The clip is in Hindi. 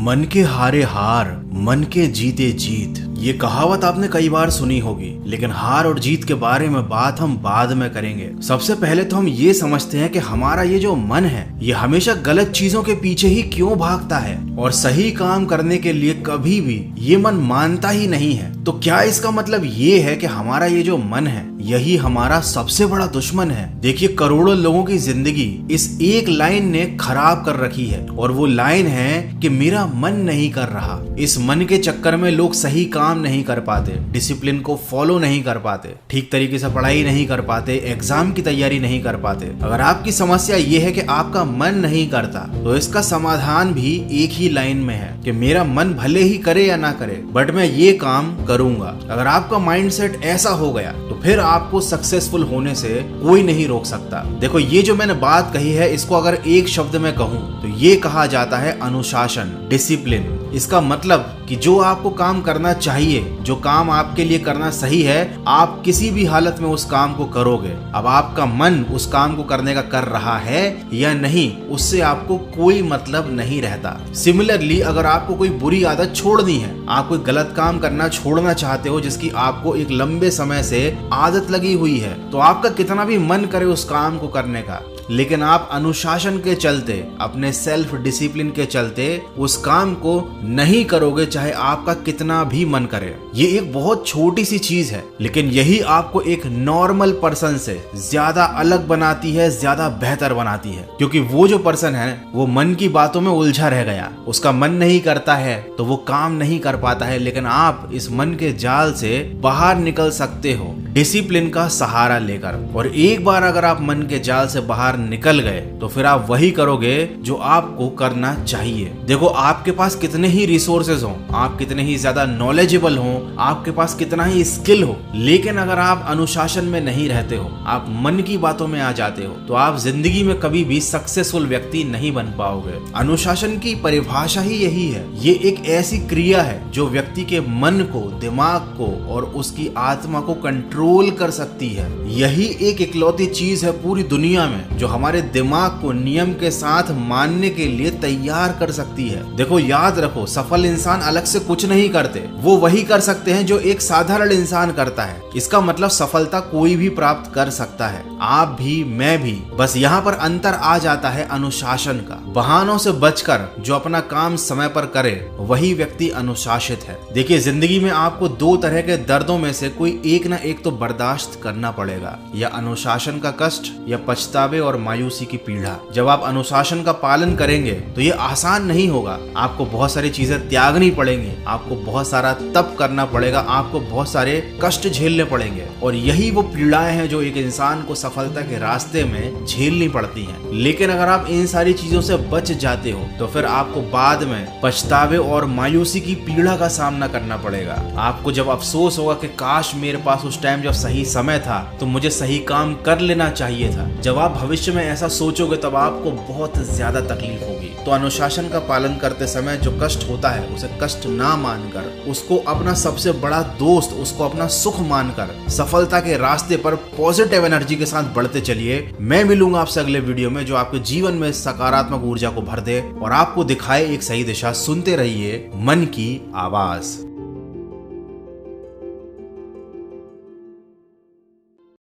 मन के हारे हार, मन के जीते जीत। ये कहावत आपने कई बार सुनी होगी, लेकिन हार और जीत के बारे में बात हम बाद में करेंगे। सबसे पहले तो हम ये समझते हैं कि हमारा ये जो मन है ये हमेशा गलत चीजों के पीछे ही क्यों भागता है और सही काम करने के लिए कभी भी ये मन मानता ही नहीं है। तो क्या इसका मतलब ये है कि हमारा ये जो मन है यही हमारा सबसे बड़ा दुश्मन है? देखिए, करोड़ों लोगों की जिंदगी इस एक लाइन ने खराब कर रखी है और वो लाइन है कि मेरा मन नहीं कर रहा। इस मन के चक्कर में लोग सही काम नहीं कर पाते, डिसिप्लिन को फॉलो नहीं कर पाते, ठीक तरीके से पढ़ाई नहीं कर पाते, एग्जाम की तैयारी नहीं कर पाते। अगर आपकी समस्या ये है कि आपका मन नहीं करता, तो इसका समाधान भी एक ही लाइन में है कि मेरा मन भले ही करे या ना करे, बट मैं ये काम करूंगा। अगर आपका माइंडसेट ऐसा हो गया तो फिर आपको सक्सेसफुल होने से कोई नहीं रोक सकता। देखो, ये जो मैंने बात कही है इसको अगर एक शब्द में कहूं तो ये कहा जाता है अनुशासन, डिसिप्लिन। इसका मतलब कि जो आपको काम करना चाहिए, जो काम आपके लिए करना सही है, आप किसी भी हालत में उस काम को करोगे। अब आपका मन उस काम को करने का कर रहा है या नहीं, उससे आपको कोई मतलब नहीं रहता। सिमिलरली, अगर आपको कोई बुरी आदत छोड़नी है, आप कोई गलत काम करना छोड़ना चाहते हो जिसकी आपको एक लंबे समय से आदत लगी हुई है, तो आपका कितना भी मन करे उस काम को करने का, लेकिन आप अनुशासन के चलते, अपने सेल्फ डिसिप्लिन के चलते उस काम को नहीं करोगे, चाहे आपका कितना भी मन करे। ये एक बहुत छोटी सी चीज है, लेकिन यही आपको एक नॉर्मल पर्सन से ज्यादा अलग बनाती है, ज्यादा बेहतर बनाती है। क्योंकि वो जो पर्सन है वो मन की बातों में उलझा रह गया, उसका मन नहीं करता है तो वो काम नहीं कर पाता है। लेकिन आप इस मन के जाल से बाहर निकल सकते हो डिसिप्लिन का सहारा लेकर। और एक बार अगर आप मन के जाल से बाहर निकल गए तो फिर आप वही करोगे जो आपको करना चाहिए। देखो, आपके पास कितने ही रिसोर्सेज हो, आप कितने ही ज्यादा नॉलेजेबल हो, आपके पास कितना ही स्किल हो, लेकिन अगर आप अनुशासन में नहीं रहते हो, आप मन की बातों में आ जाते हो, तो आप जिंदगी में कभी भी सक्सेसफुल व्यक्ति नहीं बन पाओगे। अनुशासन की परिभाषा ही यही है। ये एक ऐसी क्रिया है जो व्यक्ति के मन को, दिमाग को और उसकी आत्मा को कंट्रोल कर सकती है। यही एक इकलौती चीज है पूरी दुनिया में जो हमारे दिमाग को नियम के साथ मानने के लिए तैयार कर सकती है। देखो, याद रखो, सफल इंसान अलग से कुछ नहीं करते, वो वही कर सकते हैं जो एक साधारण इंसान करता है। इसका मतलब सफलता कोई भी प्राप्त कर सकता है, आप भी, मैं भी। बस यहाँ पर अंतर आ जाता है अनुशासन का। बहानों से बचकर जो अपना काम समय पर करे वही व्यक्ति अनुशासित है। देखिए, जिंदगी में आपको दो तरह के दर्दों में से कोई एक ना एक तो बर्दाश्त करना पड़ेगा, या अनुशासन का कष्ट या पछतावे और मायूसी की पीड़ा। जब आप अनुशासन का पालन करेंगे तो ये आसान नहीं होगा, आपको बहुत सारी चीजें त्यागनी पड़ेंगी, आपको बहुत सारा तप करना पड़ेगा, आपको बहुत सारे कष्ट झेलने पड़ेंगे। और यही वो पीड़ाएं हैं जो एक इंसान को सफलता के रास्ते में झेलनी पड़ती हैं। लेकिन अगर आप इन सारी चीजों से बच जाते हो तो फिर आपको बाद में पछतावे और मायूसी की पीड़ा का सामना करना पड़ेगा। आपको जब अफसोस होगा कि काश मेरे पास उस टाइम जब सही समय था तो मुझे सही काम कर लेना चाहिए था। जब आप भविष्य में ऐसा सोचोगे तब आपको बहुत ज्यादा तकलीफ होगी। तो अनुशासन का पालन करते समय जो कष्ट होता है उसे कष्ट ना मानकर, उसको अपना सबसे बड़ा दोस्त, उसको अपना सुख मानकर सफलता के रास्ते पर पॉजिटिव एनर्जी के साथ बढ़ते चलिए। मैं मिलूंगा आपसे अगले वीडियो में जो आपके जीवन में सकारात्मक ऊर्जा को भर दे और आपको दिखाए एक सही दिशा। सुनते रहिए मन की आवाज।